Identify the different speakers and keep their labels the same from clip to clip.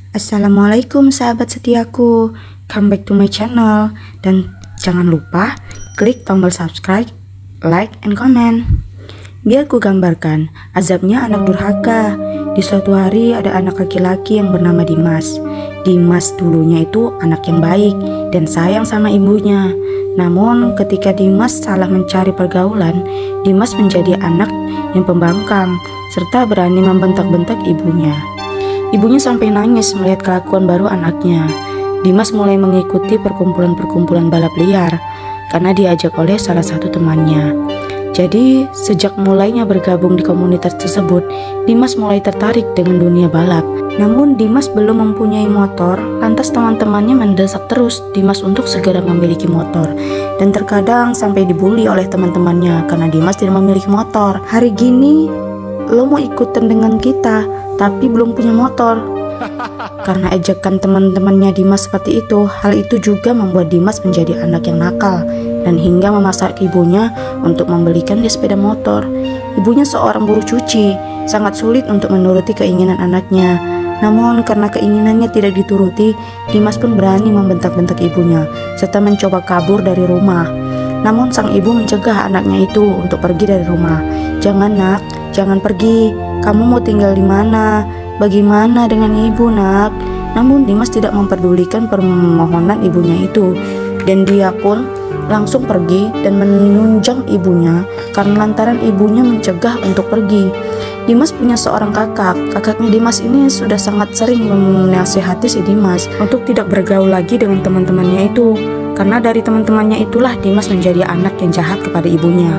Speaker 1: Assalamualaikum sahabat setiaku, come back to my channel. Dan jangan lupa klik tombol subscribe, like, and comment. Biar ku gambarkan azabnya anak durhaka. Di suatu hari ada anak laki-laki yang bernama Dimas. Dimas dulunya itu anak yang baik dan sayang sama ibunya. Namun ketika Dimas salah mencari pergaulan, Dimas menjadi anak yang pembangkang serta berani membentak-bentak ibunya. Ibunya sampai nangis melihat kelakuan baru anaknya. Dimas mulai mengikuti perkumpulan-perkumpulan balap liar karena diajak oleh salah satu temannya. Jadi sejak mulainya bergabung di komunitas tersebut, Dimas mulai tertarik dengan dunia balap. Namun Dimas belum mempunyai motor, lantas teman-temannya mendesak terus Dimas untuk segera memiliki motor. Dan terkadang sampai dibully oleh teman-temannya karena Dimas tidak memiliki motor. Hari gini lo mau ikutan dengan kita tapi belum punya motor. Karena ejekan teman-temannya Dimas seperti itu, hal itu juga membuat Dimas menjadi anak yang nakal dan hingga memaksa ibunya untuk membelikan dia sepeda motor. Ibunya seorang buruh cuci, sangat sulit untuk menuruti keinginan anaknya. Namun karena keinginannya tidak dituruti, Dimas pun berani membentak-bentak ibunya serta mencoba kabur dari rumah. Namun sang ibu mencegah anaknya itu untuk pergi dari rumah. "Jangan nak, jangan pergi. Kamu mau tinggal di mana? Bagaimana dengan ibu nak?" Namun Dimas tidak memperdulikan permohonan ibunya itu, dan dia pun langsung pergi dan menunjang ibunya karena lantaran ibunya mencegah untuk pergi. Dimas punya seorang kakak. Kakaknya Dimas ini sudah sangat sering menasihati si Dimas untuk tidak bergaul lagi dengan teman-temannya itu. Karena dari teman-temannya itulah Dimas menjadi anak yang jahat kepada ibunya.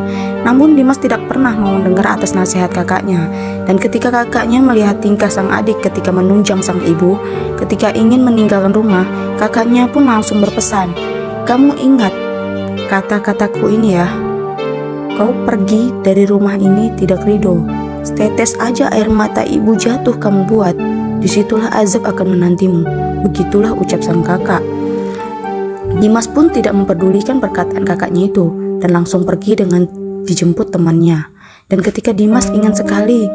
Speaker 1: Namun Dimas tidak pernah mau mendengar atas nasihat kakaknya. Dan ketika kakaknya melihat tingkah sang adik ketika menunjang sang ibu, ketika ingin meninggalkan rumah, kakaknya pun langsung berpesan, "Kamu ingat kata-kataku ini ya. Kau pergi dari rumah ini tidak ridho. Setetes aja air mata ibu jatuh kamu buat, disitulah azab akan menantimu." Begitulah ucap sang kakak. Dimas pun tidak memperdulikan perkataan kakaknya itu dan langsung pergi dengan dijemput temannya. Dan ketika Dimas ingin sekali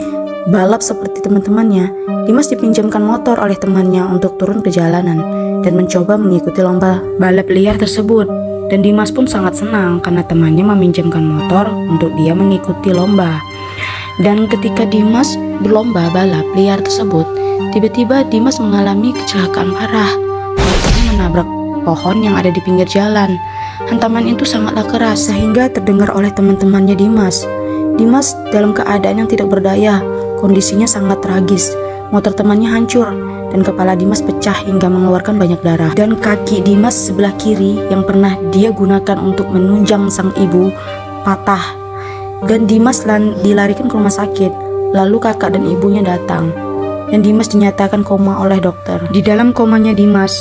Speaker 1: balap seperti teman-temannya, Dimas dipinjamkan motor oleh temannya untuk turun ke jalanan dan mencoba mengikuti lomba balap liar tersebut. Dan Dimas pun sangat senang karena temannya meminjamkan motor untuk dia mengikuti lomba. Dan ketika Dimas berlomba balap liar tersebut, tiba-tiba Dimas mengalami kecelakaan parah. Motornya menabrak pohon yang ada di pinggir jalan. Hantaman itu sangatlah keras sehingga terdengar oleh teman-temannya Dimas. Dimas dalam keadaan yang tidak berdaya, kondisinya sangat tragis. Motor temannya hancur dan kepala Dimas pecah hingga mengeluarkan banyak darah. Dan kaki Dimas sebelah kiri yang pernah dia gunakan untuk menunjang sang ibu patah. Dan Dimas dilarikan ke rumah sakit. Lalu kakak dan ibunya datang dan Dimas dinyatakan koma oleh dokter. Di dalam komanya Dimas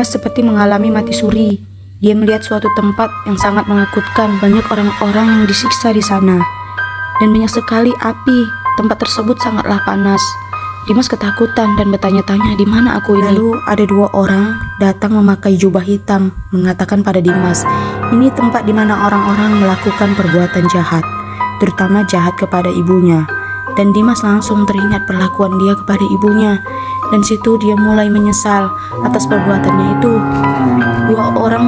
Speaker 1: seperti mengalami mati suri. Dia melihat suatu tempat yang sangat menakutkan, banyak orang-orang yang disiksa di sana, dan banyak sekali api. Tempat tersebut sangatlah panas. Dimas ketakutan dan bertanya-tanya, "Di mana aku ini?" Lalu ada dua orang datang memakai jubah hitam, mengatakan pada Dimas, "Ini tempat di mana orang-orang melakukan perbuatan jahat, terutama jahat kepada ibunya." Dan Dimas langsung teringat perlakuan dia kepada ibunya. Dan situ dia mulai menyesal atas perbuatannya itu. Dua orang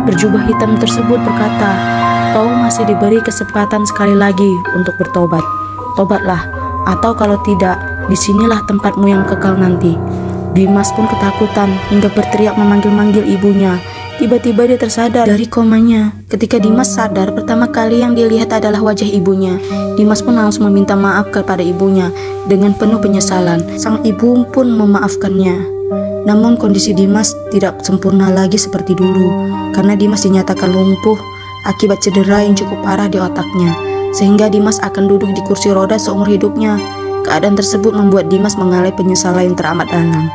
Speaker 1: berjubah hitam tersebut berkata, "Kau masih diberi kesempatan sekali lagi untuk bertobat. Tobatlah, atau kalau tidak, disinilah tempatmu yang kekal nanti." Dimas pun ketakutan hingga berteriak memanggil-manggil ibunya. Tiba-tiba dia tersadar dari komanya. Ketika Dimas sadar, pertama kali yang dilihat adalah wajah ibunya. Dimas pun langsung meminta maaf kepada ibunya dengan penuh penyesalan. Sang ibu pun memaafkannya. Namun kondisi Dimas tidak sempurna lagi seperti dulu, karena Dimas dinyatakan lumpuh akibat cedera yang cukup parah di otaknya, sehingga Dimas akan duduk di kursi roda seumur hidupnya. Keadaan tersebut membuat Dimas mengalami penyesalan yang teramat dalam.